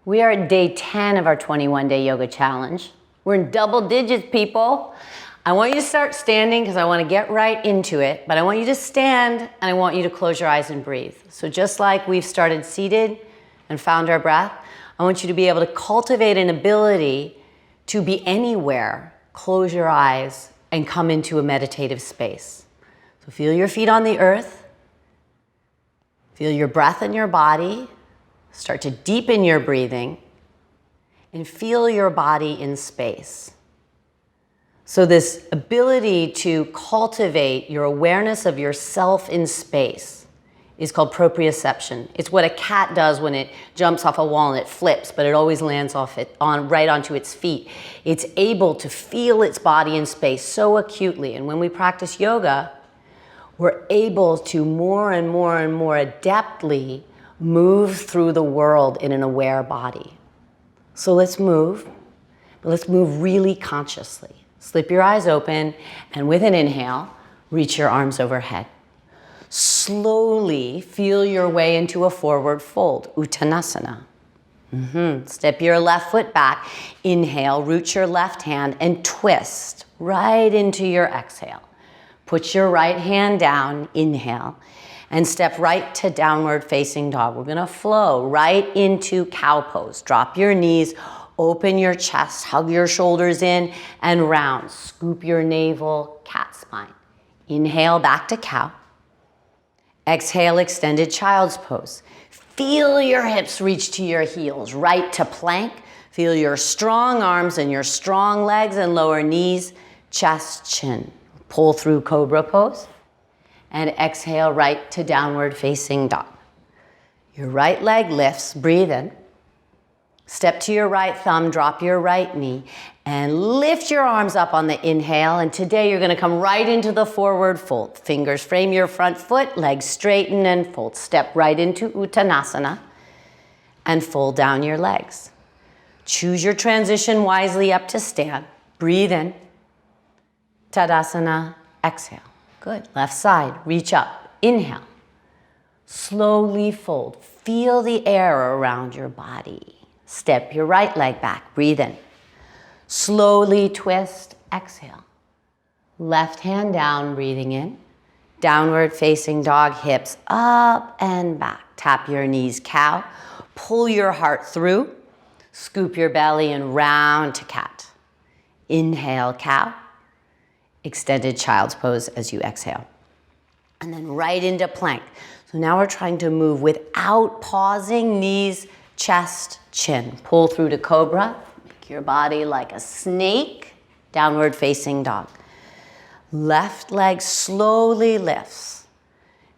We are at day 10 of our 21-day yoga challenge. We're in double digits, people. I want you to start standing because I want to get right into it, but I want you to stand and I want you to close your eyes and breathe. So just like we've started seated and found our breath, I want you to be able to cultivate an ability to be anywhere, close your eyes, and come into a meditative space. So feel your feet on the earth, feel your breath in your body, start to deepen your breathing, and feel your body in space. So this ability to cultivate your awareness of yourself in space is called proprioception. It's what a cat does when it jumps off a wall and it flips, but it always lands right onto its feet. It's able to feel its body in space so acutely. And when we practice yoga, we're able to more and more and more adeptly move through the world in an aware body. So let's move, but let's move really consciously. Slip your eyes open, and with an inhale, reach your arms overhead. Slowly feel your way into a forward fold, Uttanasana. Step your left foot back, inhale, root your left hand, and twist right into your exhale. Put your right hand down, inhale, and step right to downward facing dog. We're gonna flow right into cow pose. Drop your knees, open your chest, hug your shoulders in and round. Scoop your navel, cat spine. Inhale, back to cow. Exhale, extended child's pose. Feel your hips reach to your heels, right to plank. Feel your strong arms and your strong legs and lower knees, chest, chin. Pull through cobra pose. And exhale right to downward facing dog. Your right leg lifts, breathe in. Step to your right thumb, drop your right knee, and lift your arms up on the inhale. And today you're gonna come right into the forward fold. Fingers frame your front foot, legs straighten and fold. Step right into Uttanasana and fold down your legs. Choose your transition wisely up to stand. Breathe in. Tadasana, exhale. Good. Left side, reach up. Inhale. Slowly fold. Feel the air around your body. Step your right leg back. Breathe in. Slowly twist. Exhale. Left hand down, breathing in. Downward facing dog, hips up and back. Tap your knees, cow. Pull your heart through. Scoop your belly and round to cat. Inhale, cow. Extended child's pose as you exhale. And then right into plank. So now we're trying to move without pausing, knees, chest, chin. Pull through to cobra. Make your body like a snake. Downward facing dog. Left leg slowly lifts.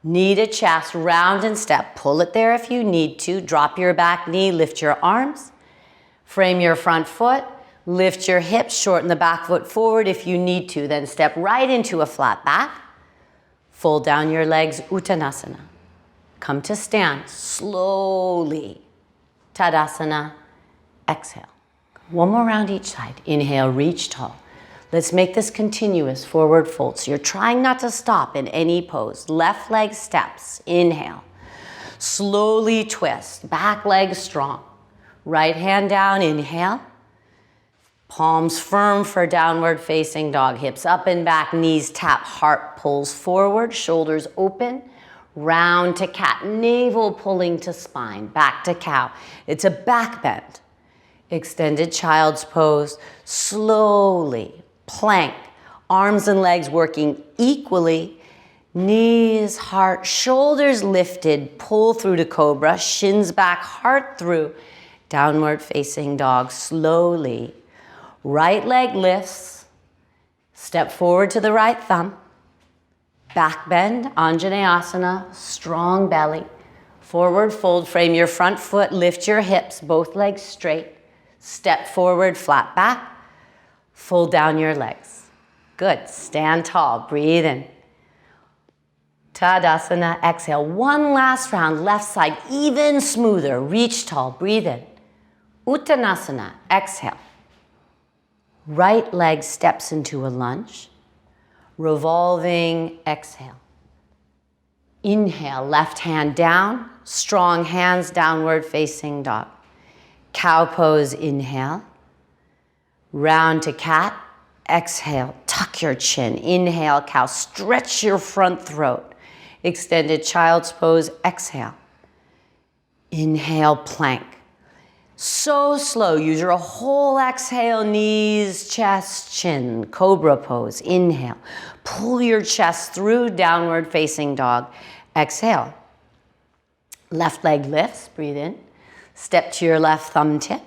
Knee to chest, round and step. Pull it there if you need to. Drop your back knee, lift your arms. Frame your front foot. Lift your hips, shorten the back foot forward if you need to. Then step right into a flat back. Fold down your legs, Uttanasana. Come to stand, slowly. Tadasana, exhale. One more round each side. Inhale, reach tall. Let's make this continuous forward fold. So you're trying not to stop in any pose. Left leg steps, inhale. Slowly twist, back leg strong. Right hand down, inhale. Palms firm for downward facing dog. Hips up and back, knees tap, heart pulls forward, shoulders open. Round to cat, navel pulling to spine, back to cow. It's a back bend. Extended child's pose, slowly. Plank, arms and legs working equally. Knees, heart, shoulders lifted, pull through to cobra, shins back, heart through. Downward facing dog, slowly. Right leg lifts, step forward to the right thumb, back bend, Anjaneyasana, strong belly, forward fold, frame your front foot, lift your hips, both legs straight, step forward, flat back, fold down your legs. Good, stand tall, breathe in. Tadasana, exhale. One last round, left side, even smoother, reach tall, breathe in. Uttanasana, exhale. Right leg steps into a lunge. Revolving, exhale. Inhale, left hand down, strong hands, downward facing dog. Cow pose, inhale. Round to cat, exhale, tuck your chin. Inhale, cow, stretch your front throat. Extended child's pose, exhale. Inhale, plank. So slow, use your whole exhale, knees, chest, chin. Cobra pose, inhale. Pull your chest through, downward facing dog. Exhale. Left leg lifts, breathe in. Step to your left thumb tip.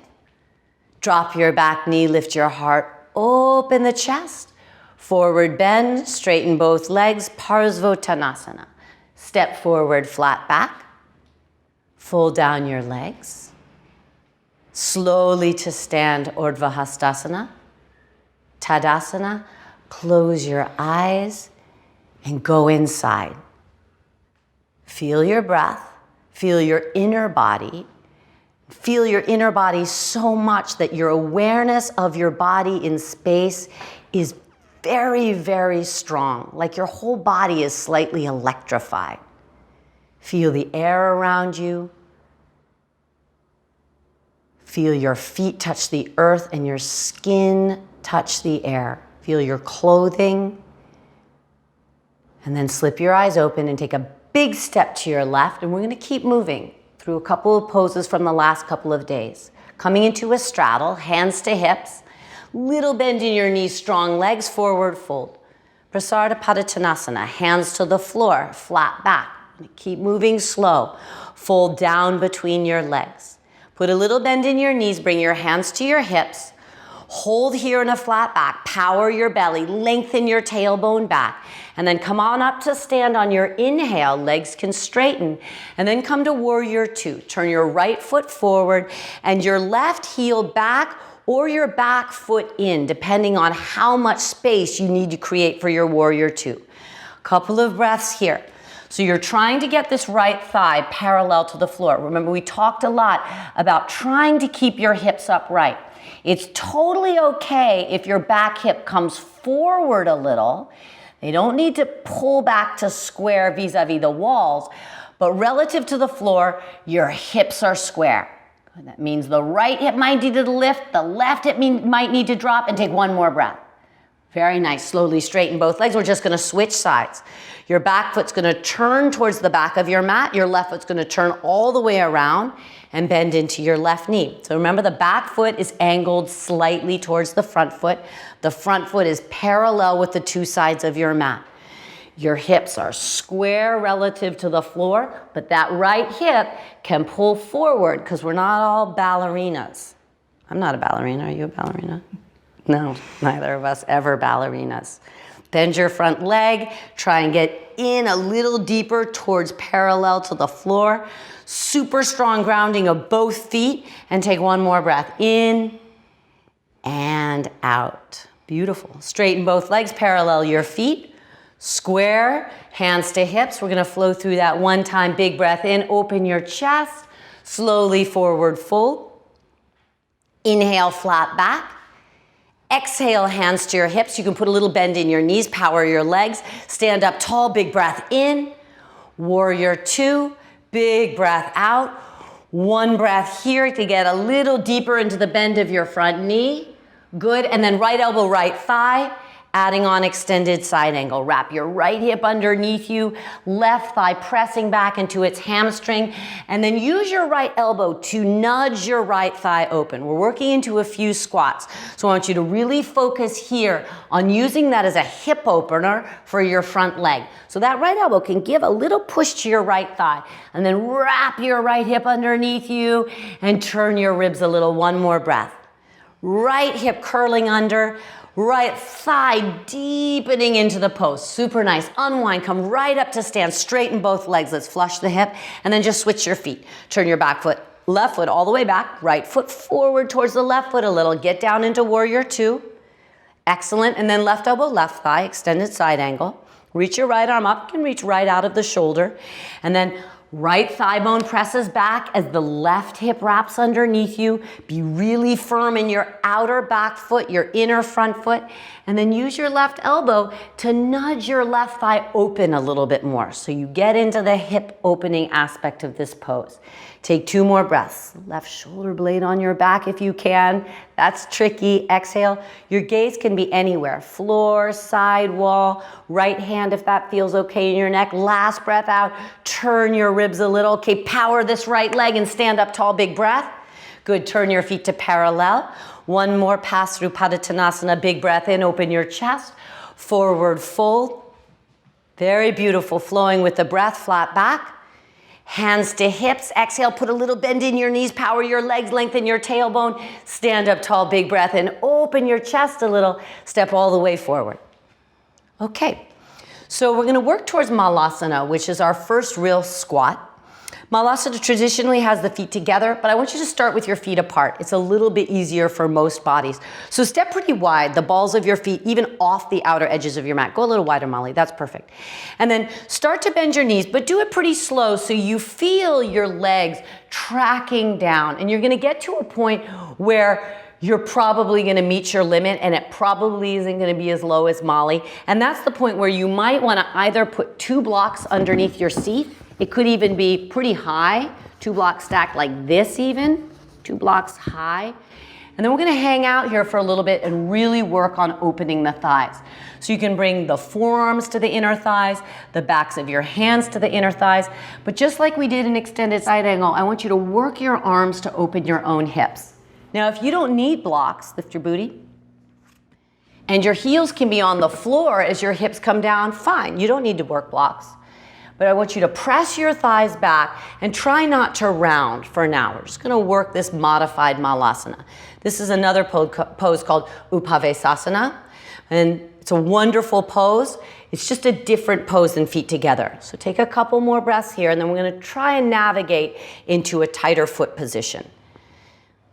Drop your back knee, lift your heart, open the chest. Forward bend, straighten both legs, Parsvottanasana. Step forward, flat back. Fold down your legs. Slowly to stand, Urdhva Hastasana. Tadasana, close your eyes and go inside. Feel your breath, feel your inner body. Feel your inner body so much that your awareness of your body in space is very, very strong, like your whole body is slightly electrified. Feel the air around you. Feel your feet touch the earth and your skin touch the air. Feel your clothing. And then slip your eyes open and take a big step to your left, and we're going to keep moving through a couple of poses from the last couple of days. Coming into a straddle, hands to hips, little bend in your knees, strong legs, forward fold. Prasarita Padottanasana, hands to the floor, flat back. Keep moving slow. Fold down between your legs. Put a little bend in your knees, bring your hands to your hips. Hold here in a flat back, power your belly, lengthen your tailbone back, and then come on up to stand on your inhale, legs can straighten, and then come to warrior two. Turn your right foot forward and your left heel back or your back foot in, depending on how much space you need to create for your warrior two. Couple of breaths here. So you're trying to get this right thigh parallel to the floor. Remember, we talked a lot about trying to keep your hips upright. It's totally okay if your back hip comes forward a little. They don't need to pull back to square vis-a-vis the walls, but relative to the floor, your hips are square. That means the right hip might need to lift, the left hip might need to drop, and take one more breath. Very nice. Slowly straighten both legs. We're just going to switch sides. Your back foot's going to turn towards the back of your mat. Your left foot's going to turn all the way around and bend into your left knee. So remember, the back foot is angled slightly towards the front foot. The front foot is parallel with the two sides of your mat. Your hips are square relative to the floor, but that right hip can pull forward because we're not all ballerinas. I'm not a ballerina. Are you a ballerina? No, neither of us ever ballerinas. Bend your front leg, try and get in a little deeper towards parallel to the floor. Super strong grounding of both feet, and take one more breath in and out. Beautiful. Straighten both legs, parallel your feet. Square, hands to hips. We're gonna flow through that one time. Big breath in, open your chest. Slowly forward fold. Inhale, flat back. Exhale, hands to your hips. You can put a little bend in your knees, power your legs. Stand up tall, big breath in. Warrior two, big breath out. One breath here to get a little deeper into the bend of your front knee. Good, and then right elbow, right thigh. Adding on extended side angle. Wrap your right hip underneath you, left thigh pressing back into its hamstring, and then use your right elbow to nudge your right thigh open. We're working into a few squats, so I want you to really focus here on using that as a hip opener for your front leg. So that right elbow can give a little push to your right thigh, and then wrap your right hip underneath you and turn your ribs a little. One more breath. Right hip curling under. Right thigh deepening into the post. Super nice. Unwind, come right up to stand. Straighten both legs. Let's flush the hip and then just switch your feet. Turn your back foot, left foot all the way back. Right foot forward towards the left foot a little. Get down into warrior two. Excellent. And then left elbow, left thigh, extended side angle. Reach your right arm up. You can reach right out of the shoulder. And then Right thigh bone presses back as the left hip wraps underneath you. Be really firm in your outer back foot, your inner front foot, and then use your left elbow to nudge your left thigh open a little bit more. So you get into the hip opening aspect of this pose. Take 2 more breaths. Left shoulder blade on your back if you can. That's tricky. Exhale. Your gaze can be anywhere. Floor, side wall, right hand if that feels okay in your neck. Last breath out. Turn your ribs a little. Okay, power this right leg and stand up tall. Big breath. Good. Turn your feet to parallel. 1 more pass through Padottanasana. Big breath in. Open your chest. Forward fold. Very beautiful. Flowing with the breath. Flat back. Hands to hips. Exhale, put a little bend in your knees, power your legs, lengthen your tailbone. Stand up tall, big breath in. Open your chest a little. Step all the way forward. Okay, so we're going to work towards Malasana, which is our first real squat. Malasana traditionally has the feet together, but I want you to start with your feet apart. It's a little bit easier for most bodies. So step pretty wide, the balls of your feet, even off the outer edges of your mat. Go a little wider, Molly. That's perfect. And then start to bend your knees, but do it pretty slow so you feel your legs tracking down. And you're going to get to a point where you're probably going to meet your limit, and it probably isn't going to be as low as Molly. And that's the point where you might want to either put 2 blocks underneath your seat. It could even be pretty high, 2 blocks stacked like this even, 2 blocks high. And then we're going to hang out here for a little bit and really work on opening the thighs. So you can bring the forearms to the inner thighs, the backs of your hands to the inner thighs. But just like we did in extended side angle, I want you to work your arms to open your own hips. Now, if you don't need blocks, lift your booty. And your heels can be on the floor as your hips come down, fine. You don't need to work blocks. But I want you to press your thighs back and try not to round for now. We're just going to work this modified Malasana. This is another pose called Upavesasana. And it's a wonderful pose. It's just a different pose than feet together. So take a couple more breaths here, and then we're going to try and navigate into a tighter foot position.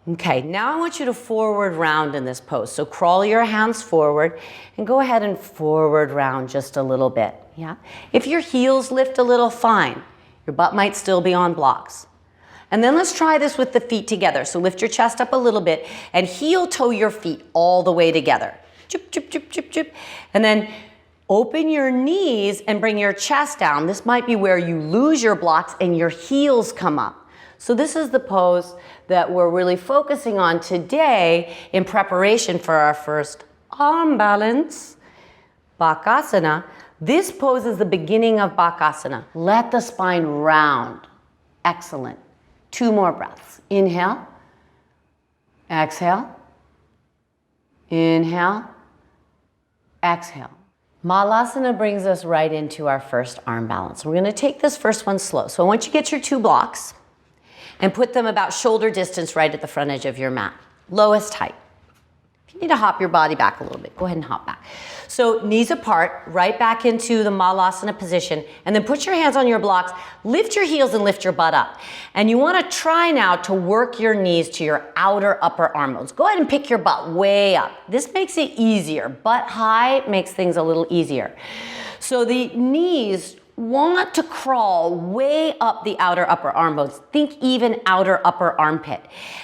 Okay, now I want you to forward round in this pose. So crawl your hands forward and go ahead and forward round just a little bit. Yeah? If your heels lift a little, fine. Your butt might still be on blocks. And then let's try this with the feet together. So lift your chest up a little bit and heel toe your feet all the way together. Chip, chip, chip, chip, chip. And then open your knees and bring your chest down. This might be where you lose your blocks and your heels come up. So this is the pose that we're really focusing on today in preparation for our first arm balance, Bakasana. This pose is the beginning of Bakasana. Let the spine round. Excellent. 2 more breaths. Inhale. Exhale. Inhale. Exhale. Malasana brings us right into our first arm balance. We're going to take this first one slow. So I want you to get your 2 blocks and put them about shoulder distance right at the front edge of your mat. Lowest height. If you need to hop your body back a little bit, go ahead and hop back. So knees apart, right back into the Malasana position, and then put your hands on your blocks, lift your heels and lift your butt up. And you want to try now to work your knees to your outer upper arm bones. Go ahead and pick your butt way up. This makes it easier. Butt high makes things a little easier. So the knees want to crawl way up the outer upper arm bones. Think even outer upper armpit.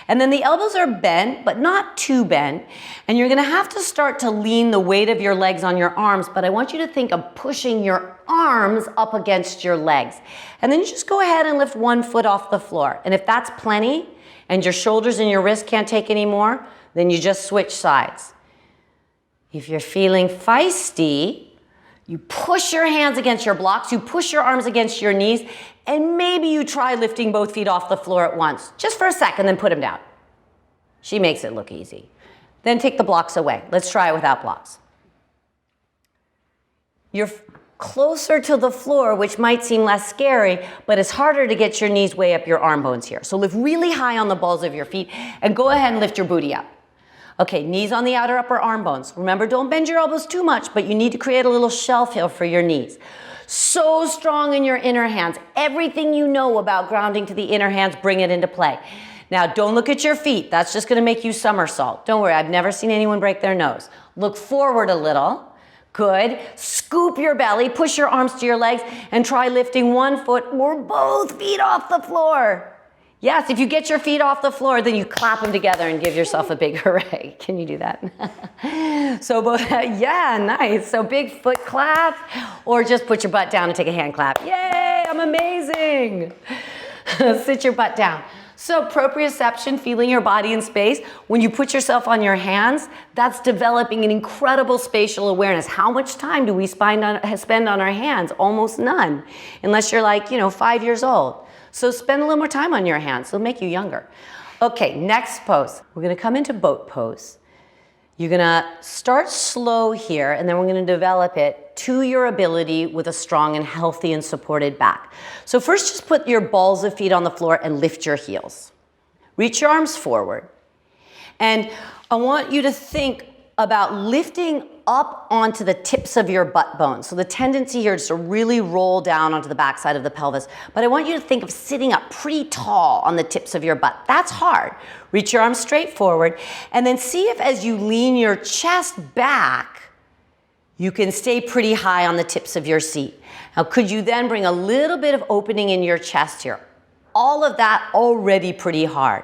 And then the elbows are bent, but not too bent. And you're going to have to start to lean the weight of your legs on your arms, but I want you to think of pushing your arms up against your legs. And then you just go ahead and lift 1 foot off the floor. And if that's plenty, and your shoulders and your wrists can't take any more, then you just switch sides. If you're feeling feisty, you push your hands against your blocks, you push your arms against your knees, and maybe you try lifting both feet off the floor at once, just for a second, then put them down. She makes it look easy. Then take the blocks away. Let's try it without blocks. You're closer to the floor, which might seem less scary, but it's harder to get your knees way up your arm bones here. So lift really high on the balls of your feet, and go ahead and lift your booty up. Okay, knees on the outer upper arm bones. Remember, don't bend your elbows too much, but you need to create a little shelf hill for your knees. So strong in your inner hands. Everything you know about grounding to the inner hands, bring it into play. Now, don't look at your feet. That's just going to make you somersault. Don't worry, I've never seen anyone break their nose. Look forward a little. Good. Scoop your belly, push your arms to your legs, and try lifting one foot or both feet off the floor. Yes, if you get your feet off the floor, then you clap them together and give yourself a big hooray. Can you do that? So both, yeah, nice. So big foot clap, or just put your butt down and take a hand clap. Yay, I'm amazing. Sit your butt down. So proprioception, feeling your body in space. When you put yourself on your hands, that's developing an incredible spatial awareness. How much time do we spend on our hands? Almost none, unless you're like, 5 years old. So spend a little more time on your hands. It'll make you younger. Okay, next pose. We're gonna come into boat pose. You're gonna start slow here, and then we're gonna develop it to your ability with a strong and healthy and supported back. So first, just put your balls of feet on the floor and lift your heels. Reach your arms forward. And I want you to think about lifting up onto the tips of your butt bones. So the tendency here is to really roll down onto the backside of the pelvis. But I want you to think of sitting up pretty tall on the tips of your butt. That's hard. Reach your arms straight forward, and then see if as you lean your chest back, you can stay pretty high on the tips of your seat. Now, could you then bring a little bit of opening in your chest here? All of that already pretty hard.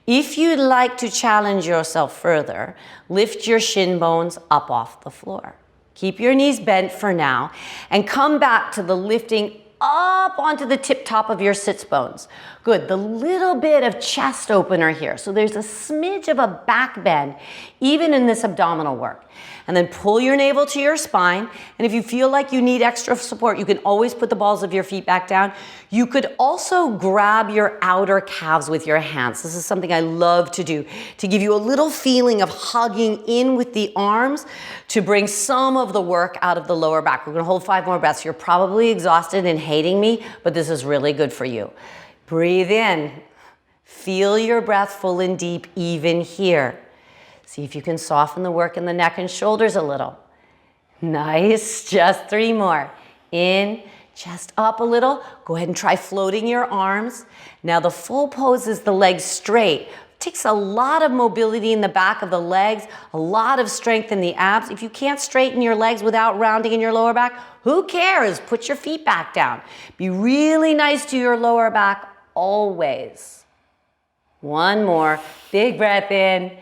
If you'd like to challenge yourself further, lift your shin bones up off the floor. Keep your knees bent for now, and come back to the lifting up onto the tip top of your sits bones. Good, the little bit of chest opener here. So there's a smidge of a back bend, even in this abdominal work. And then pull your navel to your spine. And if you feel like you need extra support, you can always put the balls of your feet back down. You could also grab your outer calves with your hands. This is something I love to do, to give you a little feeling of hugging in with the arms to bring some of the work out of the lower back. We're gonna hold 5 more breaths. You're probably exhausted and hating me, but this is really good for you. Breathe in. Feel your breath full and deep even here. See if you can soften the work in the neck and shoulders a little. Nice, just 3 more. In, chest up a little. Go ahead and try floating your arms. Now the full pose is the legs straight. It takes a lot of mobility in the back of the legs, a lot of strength in the abs. If you can't straighten your legs without rounding in your lower back, who cares? Put your feet back down. Be really nice to your lower back always. 1 more, big breath in.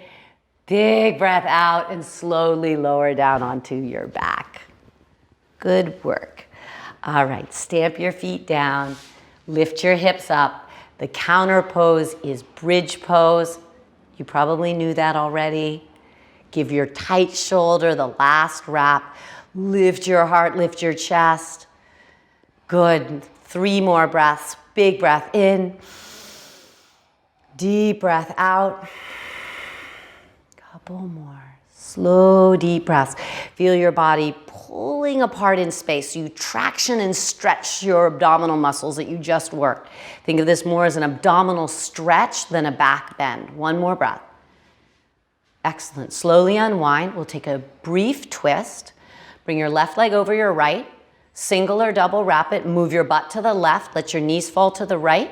Big breath out, and slowly lower down onto your back. Good work. All right, stamp your feet down, lift your hips up. The counter pose is bridge pose. You probably knew that already. Give your tight shoulder the last wrap. Lift your heart, lift your chest. Good, 3 more breaths. Big breath in, deep breath out. Couple more. Slow, deep breaths. Feel your body pulling apart in space. So you traction and stretch your abdominal muscles that you just worked. Think of this more as an abdominal stretch than a back bend. 1 more breath. Excellent. Slowly unwind. We'll take a brief twist. Bring your left leg over your right. Single or double wrap it. Move your butt to the left. Let your knees fall to the right.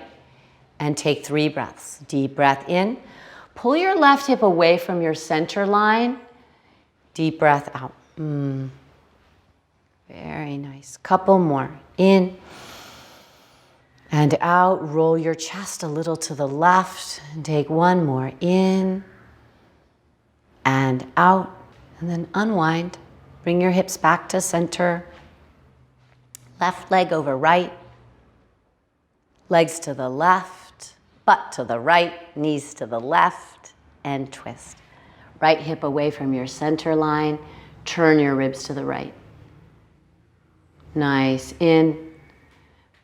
And take 3 breaths. Deep breath in. Pull your left hip away from your center line. Deep breath out. Very nice. Couple more. In and out. Roll your chest a little to the left and take 1 more. In and out. And then unwind. Bring your hips back to center. Left leg over right. Legs to the left. Butt to the right, knees to the left, and twist. Right hip away from your center line. Turn your ribs to the right. Nice. In.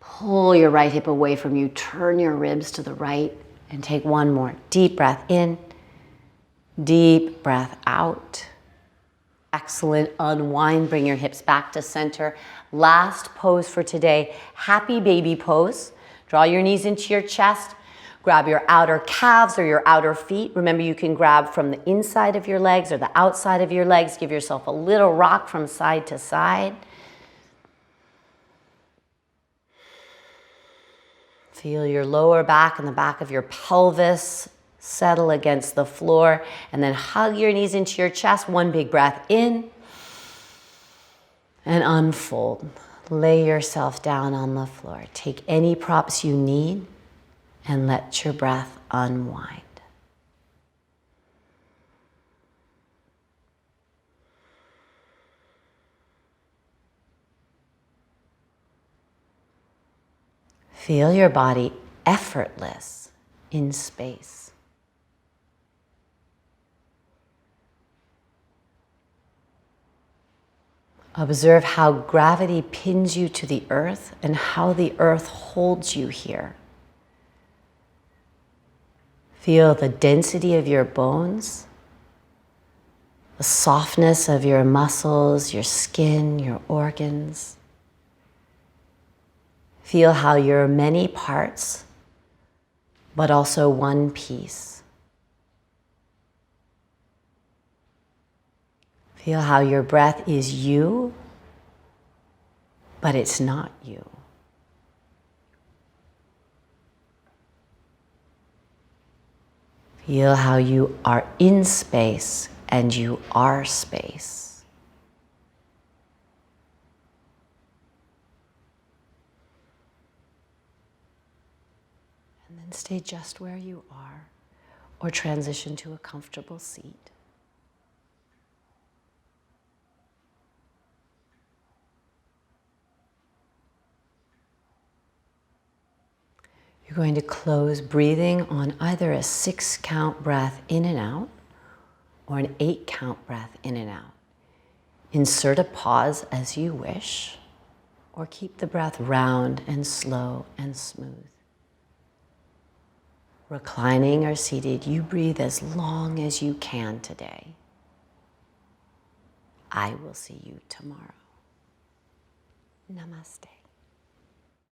Pull your right hip away from you. Turn your ribs to the right. And take 1 more. Deep breath in. Deep breath out. Excellent. Unwind. Bring your hips back to center. Last pose for today. Happy baby pose. Draw your knees into your chest. Grab your outer calves or your outer feet. Remember, you can grab from the inside of your legs or the outside of your legs. Give yourself a little rock from side to side. Feel your lower back and the back of your pelvis settle against the floor. And then hug your knees into your chest. 1 big breath in. and unfold. Lay yourself down on the floor. Take any props you need and let your breath unwind. Feel your body effortless in space. Observe how gravity pins you to the earth and how the earth holds you here. Feel the density of your bones, the softness of your muscles, your skin, your organs. Feel how you're many parts, but also one piece. Feel how your breath is you, but it's not you. Feel how you are in space and you are space. And then stay just where you are or transition to a comfortable seat. You're going to close breathing on either a 6-count breath in and out or an 8-count breath in and out. Insert a pause as you wish, or keep the breath round and slow and smooth. Reclining or seated, you breathe as long as you can today. I will see you tomorrow. Namaste.